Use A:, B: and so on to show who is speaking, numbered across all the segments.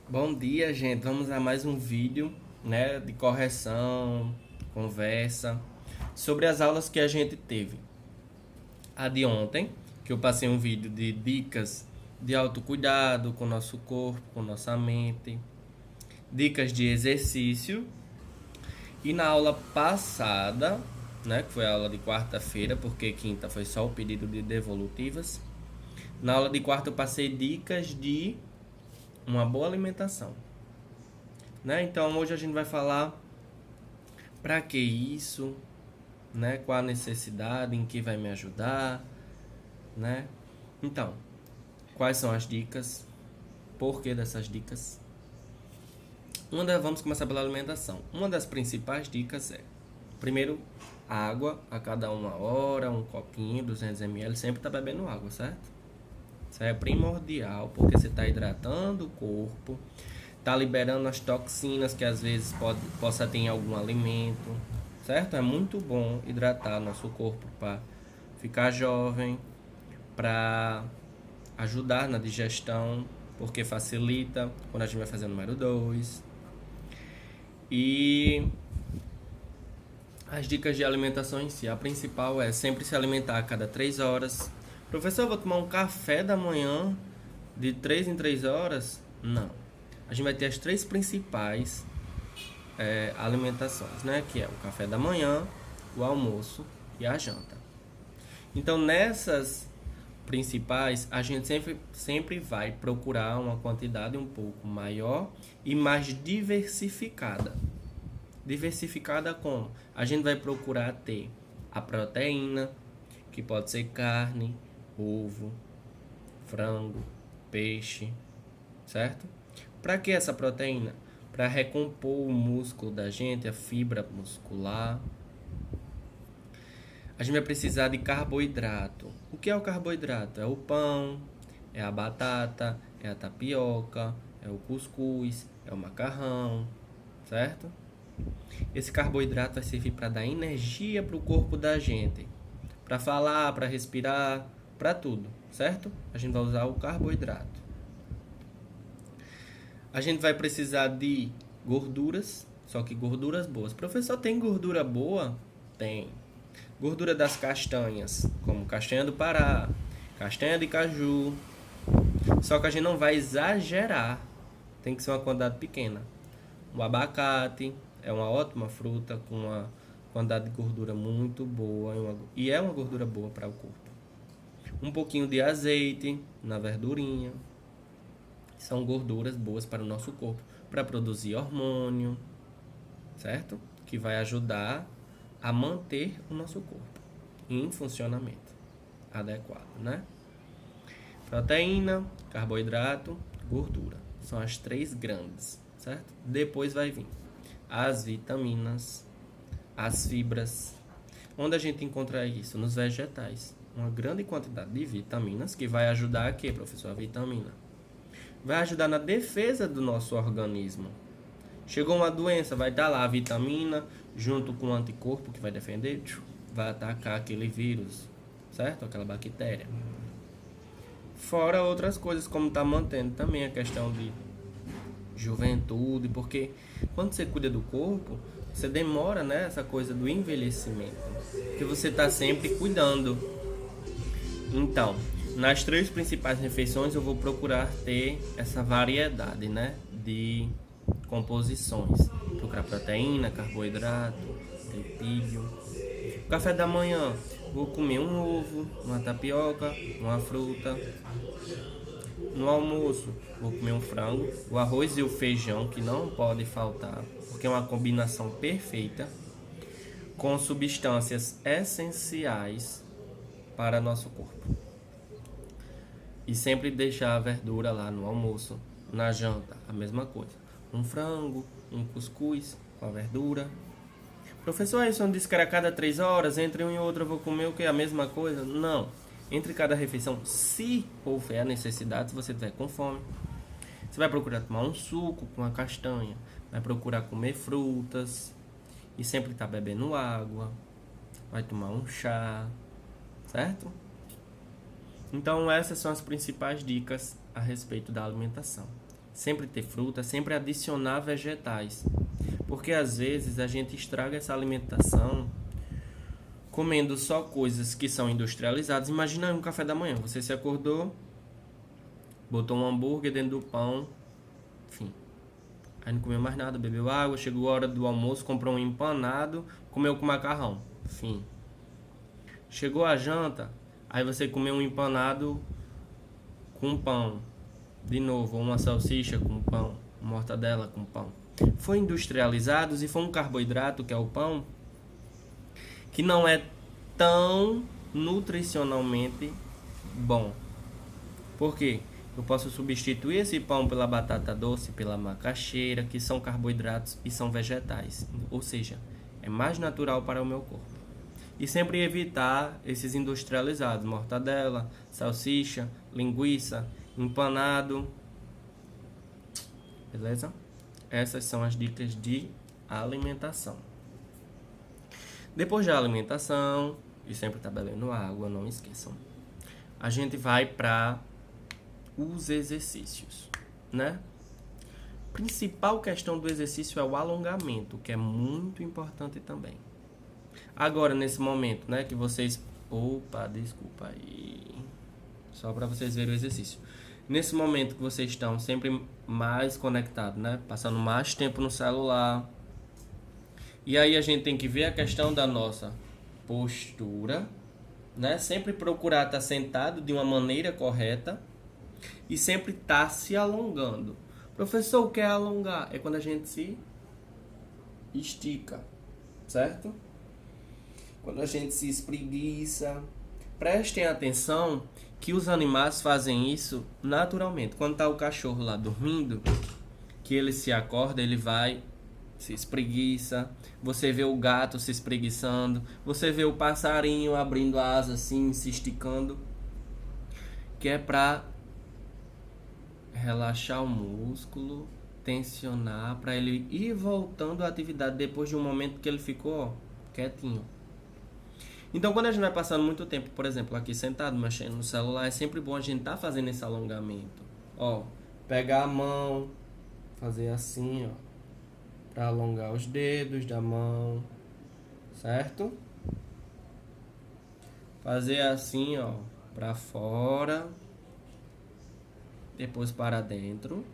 A: Bom dia, gente. Vamos a mais um vídeo, né, de correção, conversa sobre as aulas que a gente teve. A de ontem, que eu passei um vídeo de dicas de autocuidado com o nosso corpo, com nossa mente, dicas de exercício. E na aula passada, né, que foi a aula de quarta-feira, porque quinta foi só o pedido de devolutivas. Na aula de quarta eu passei dicas de uma boa alimentação, né? Então hoje a gente vai falar para que isso, né? Qual a necessidade, em que vai me ajudar, né? Então, quais são as dicas? Por que dessas dicas? Vamos começar pela alimentação. Uma das principais dicas é, primeiro, água a cada 1 hora, um copinho, 200 ml, sempre tá bebendo água, certo? Isso é primordial, porque você está hidratando o corpo, está liberando as toxinas que às vezes possa ter em algum alimento, certo? É muito bom hidratar nosso corpo para ficar jovem, para ajudar na digestão, porque facilita quando a gente vai fazer o número 2. E as dicas de alimentação em si, a principal é sempre se alimentar a cada 3 horas. Professor, eu vou tomar um café da manhã de 3 em 3 horas? Não. A gente vai ter as três principais alimentações, né? Que é o café da manhã, o almoço e a janta. Então, nessas principais, a gente sempre vai procurar uma quantidade um pouco maior e mais diversificada. Diversificada como? A gente vai procurar ter a proteína, que pode ser carne, ovo, frango, peixe, certo? Para que essa proteína? Para recompor o músculo da gente, a fibra muscular. A gente vai precisar de carboidrato. O que é o carboidrato? É o pão, é a batata, é a tapioca, é o cuscuz, é o macarrão, certo? Esse carboidrato vai servir para dar energia para o corpo da gente, para falar, para respirar, para tudo, certo? A gente vai usar o carboidrato. A gente vai precisar de gorduras, só que gorduras boas. Professor, tem gordura boa? Tem. Gordura das castanhas, como castanha do Pará, castanha de caju. Só que a gente não vai exagerar. Tem que ser uma quantidade pequena. O abacate é uma ótima fruta com uma quantidade de gordura muito boa e é uma gordura boa para o corpo. Um pouquinho de azeite na verdurinha. São gorduras boas para o nosso corpo, para produzir hormônio, certo? Que vai ajudar a manter o nosso corpo em funcionamento adequado, né? Proteína, carboidrato, gordura. São as três grandes, certo? Depois vai vir as vitaminas, as fibras. Onde a gente encontra isso? Nos vegetais. Uma grande quantidade de vitaminas que vai ajudar aqui, professor, a vitamina. Vai ajudar na defesa do nosso organismo. Chegou uma doença, vai dar lá a vitamina junto com o anticorpo que vai defender, vai atacar aquele vírus, certo? Aquela bactéria. Fora outras coisas, como está mantendo também a questão de juventude, porque quando você cuida do corpo, você demora, né, essa coisa do envelhecimento, que você está sempre cuidando. Então, nas três principais refeições eu vou procurar ter essa variedade, né, de composições. Procurar proteína, carboidrato, lipídio. Café da manhã, vou comer um ovo, uma tapioca, uma fruta. No almoço, vou comer um frango, o arroz e o feijão, que não pode faltar, porque é uma combinação perfeita, com substâncias essenciais para nosso corpo. E sempre deixar a verdura lá no almoço, na janta, a mesma coisa. Um frango, um cuscuz com a verdura. Professor, isso não disse que era a cada 3 horas, entre um e outro eu vou comer o que? A mesma coisa? Não. Entre cada refeição, se houver a necessidade, se você estiver com fome, você vai procurar tomar um suco com a castanha, vai procurar comer frutas e sempre estar bebendo água, vai tomar um chá, certo? Então essas são as principais dicas a respeito da alimentação. sempre ter fruta, sempre adicionar vegetais. Porque às vezes a gente estraga essa alimentação comendo só coisas que são industrializadas. Imagina um café da manhã, você se acordou, botou um hambúrguer dentro do pão, enfim. Aí não comeu mais nada, bebeu água, chegou a hora do almoço, comprou um empanado, comeu com macarrão, enfim. Chegou a janta, aí você comeu um empanado com pão, de novo, uma salsicha com pão, uma mortadela com pão. Foi industrializados e foi um carboidrato, que é o pão, que não é tão nutricionalmente bom. Por quê? Eu posso substituir esse pão pela batata doce, pela macaxeira, que são carboidratos e são vegetais. Ou seja, é mais natural para o meu corpo. E sempre evitar esses industrializados, mortadela, salsicha, linguiça, empanado. Beleza? Essas são as dicas de alimentação. Depois da alimentação, e sempre tá bebendo água, não esqueçam. A gente vai para os exercícios, né? Principal questão do exercício é o alongamento, que é muito importante também. Agora, nesse momento, né, que vocês... Opa, desculpa aí. Só para vocês verem o exercício. Nesse momento que vocês estão sempre mais conectados, né? Passando mais tempo no celular. E aí a gente tem que ver a questão da nossa postura, né? Sempre procurar estar sentado de uma maneira correta e sempre estar se alongando. Professor, o que é alongar? É quando a gente se estica, certo? Quando a gente se espreguiça. Prestem atenção que os animais fazem isso naturalmente. Quando está o cachorro lá dormindo, que ele se acorda, ele vai, se espreguiça. Você vê o gato se espreguiçando. Você vê o passarinho abrindo a asa assim, se esticando. Que é para relaxar o músculo, tensionar, para ele ir voltando à atividade depois de um momento que ele ficou, ó, quietinho. Então, quando a gente vai passando muito tempo, por exemplo, aqui sentado, mexendo no celular, é sempre bom a gente estar fazendo esse alongamento. Ó, pegar a mão, fazer assim, ó, para alongar os dedos da mão, certo? Fazer assim, ó, para fora, depois para dentro,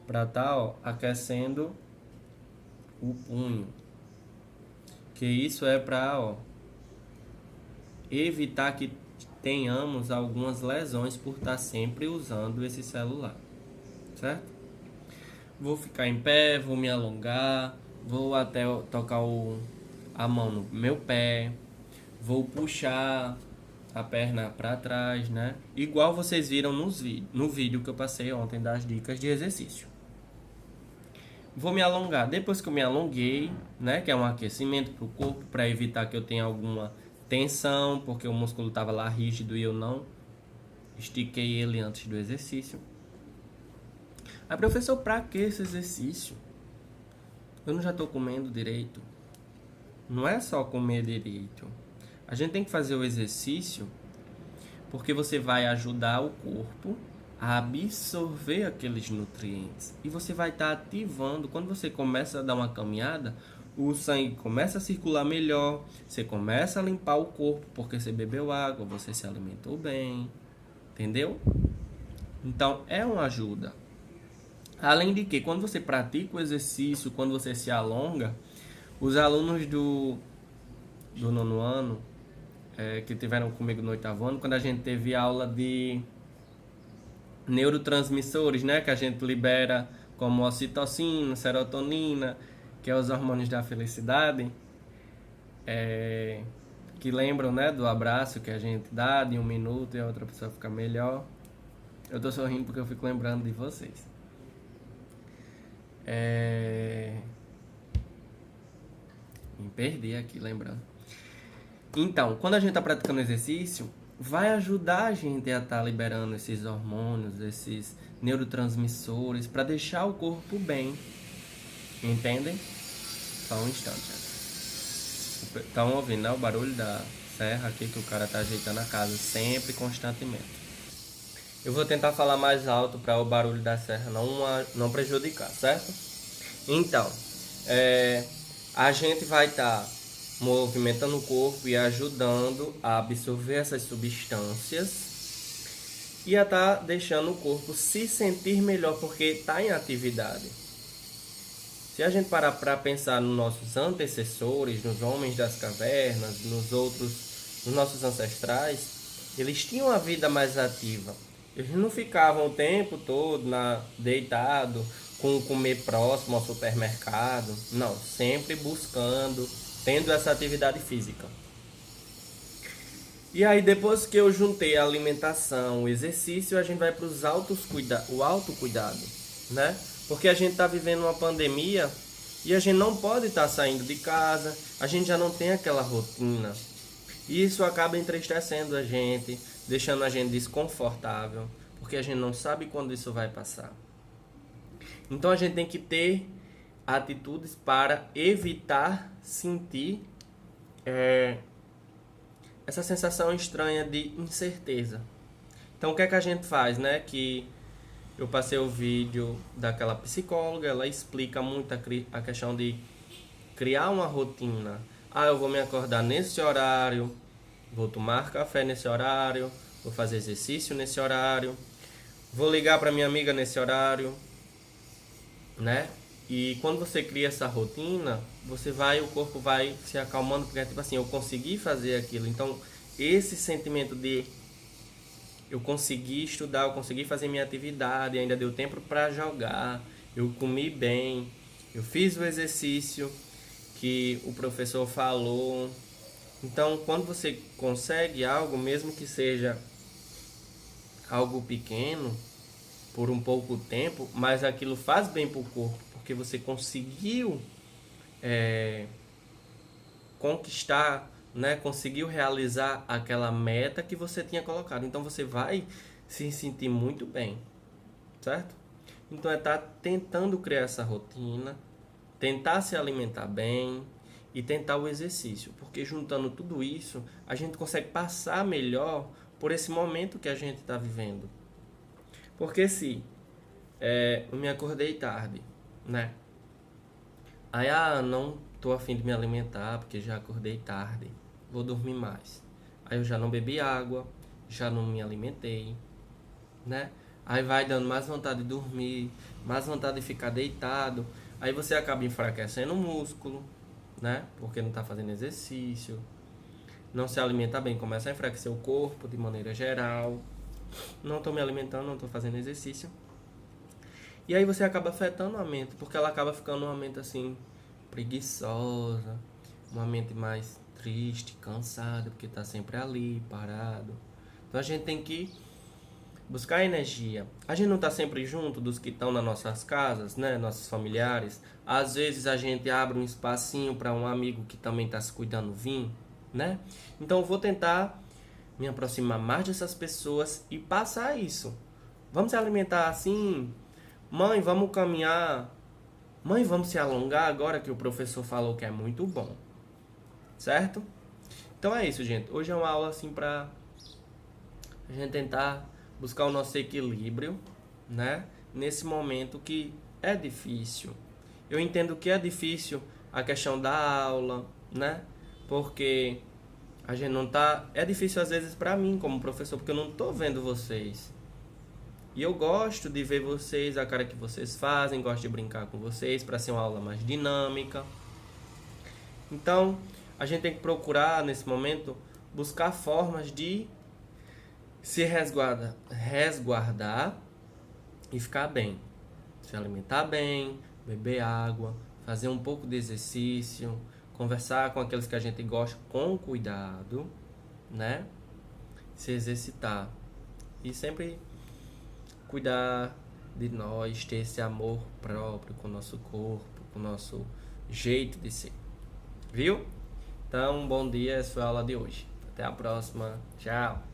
A: para tá, ó, aquecendo o punho. Que isso é para, ó, evitar que tenhamos algumas lesões por estar sempre usando esse celular, certo? Vou ficar em pé, vou me alongar, vou até tocar a mão no meu pé, vou puxar a perna para trás, né? Igual vocês viram no vídeo que eu passei ontem das dicas de exercício. Vou me alongar. Depois que eu me alonguei, né, que é um aquecimento para o corpo, para evitar que eu tenha alguma tensão, porque o músculo estava lá rígido e eu não estiquei ele antes do exercício. Aí, professor, para que esse exercício? Eu não já estou comendo direito? Não é só comer direito. A gente tem que fazer o exercício porque você vai ajudar o corpo a absorver aqueles nutrientes. E você vai estar ativando, quando você começa a dar uma caminhada, o sangue começa a circular melhor, você começa a limpar o corpo, porque você bebeu água, você se alimentou bem, entendeu? Então, é uma ajuda. Além de que, quando você pratica o exercício, quando você se alonga, os alunos do nono ano, que tiveram comigo no 8º ano, quando a gente teve aula de neurotransmissores, né, que a gente libera como ocitocina, serotonina, que é os hormônios da felicidade, que lembram, né, do abraço que a gente dá de 1 minuto e a outra pessoa fica melhor. Eu tô sorrindo porque eu fico lembrando de vocês. Me perdi aqui lembrando. Então, quando a gente tá praticando exercício, vai ajudar a gente a estar liberando esses hormônios, esses neurotransmissores, para deixar o corpo bem. Entendem? Só um instante. Estão ouvindo, né, o barulho da serra aqui que o cara tá ajeitando a casa, sempre, constantemente. Eu vou tentar falar mais alto para o barulho da serra não prejudicar, certo? Então, a gente vai estar movimentando o corpo e ajudando a absorver essas substâncias e a estar deixando o corpo se sentir melhor porque está em atividade. Se a gente parar para pensar nos nossos antecessores, nos homens das cavernas, nos nossos ancestrais, eles tinham a vida mais ativa. Eles não ficavam o tempo todo deitado, com comer próximo ao supermercado. Não, sempre buscando, tendo essa atividade física. E aí depois que eu juntei a alimentação, o exercício, a gente vai para o autocuidado, né? Porque a gente está vivendo uma pandemia e a gente não pode estar saindo de casa, a gente já não tem aquela rotina. E isso acaba entristecendo a gente, deixando a gente desconfortável, porque a gente não sabe quando isso vai passar. Então a gente tem que ter atitudes para evitar sentir essa sensação estranha de incerteza. Então o que é que a gente faz, né? Que eu passei o vídeo daquela psicóloga, ela explica muito a questão de criar uma rotina. Eu vou me acordar nesse horário, vou tomar café nesse horário, vou fazer exercício nesse horário, vou ligar para minha amiga nesse horário, né? E quando você cria essa rotina, o corpo vai se acalmando, porque é tipo assim, eu consegui fazer aquilo. Então, esse sentimento de eu consegui estudar, eu consegui fazer minha atividade, ainda deu tempo para jogar, eu comi bem, eu fiz o exercício que o professor falou. Então, quando você consegue algo, mesmo que seja algo pequeno, por um pouco tempo, mas aquilo faz bem para o corpo, porque você conseguiu conquistar, né? Conseguiu realizar aquela meta que você tinha colocado. Então você vai se sentir muito bem, certo? Então é estar tentando criar essa rotina, tentar se alimentar bem e tentar o exercício, porque juntando tudo isso, a gente consegue passar melhor por esse momento que a gente está vivendo. Porque se eu me acordei tarde, né? Aí, não tô a fim de me alimentar porque já acordei tarde, vou dormir mais. Aí eu já não bebi água, já não me alimentei, né? Aí vai dando mais vontade de dormir, mais vontade de ficar deitado. Aí você acaba enfraquecendo o músculo, né? Porque não tá fazendo exercício, não se alimenta bem, começa a enfraquecer o corpo de maneira geral. Não tô me alimentando, não tô fazendo exercício. E aí você acaba afetando a mente, porque ela acaba ficando uma mente assim, preguiçosa, uma mente mais triste, cansada, porque tá sempre ali, parado. Então a gente tem que buscar energia. A gente não tá sempre junto dos que estão nas nossas casas, né? Nossos familiares. Às vezes a gente abre um espacinho para um amigo que também tá se cuidando vir, né? Então eu vou tentar me aproximar mais dessas pessoas e passar isso. Vamos se alimentar assim. Mãe, vamos caminhar. Mãe, vamos se alongar agora que o professor falou que é muito bom. Certo? Então é isso, gente. Hoje é uma aula assim pra a gente tentar buscar o nosso equilíbrio, né? Nesse momento que é difícil. Eu entendo que é difícil a questão da aula, né? Porque a gente não tá... É difícil às vezes pra mim como professor, porque eu não tô vendo vocês. E eu gosto de ver vocês, a cara que vocês fazem, gosto de brincar com vocês para ser uma aula mais dinâmica. Então, a gente tem que procurar, nesse momento, buscar formas de se resguardar e ficar bem. Se alimentar bem, beber água, fazer um pouco de exercício, conversar com aqueles que a gente gosta com cuidado, né? Se exercitar. E sempre cuidar de nós, ter esse amor próprio com o nosso corpo, com o nosso jeito de ser. Viu? Então, bom dia, essa foi a aula de hoje. Até a próxima. Tchau!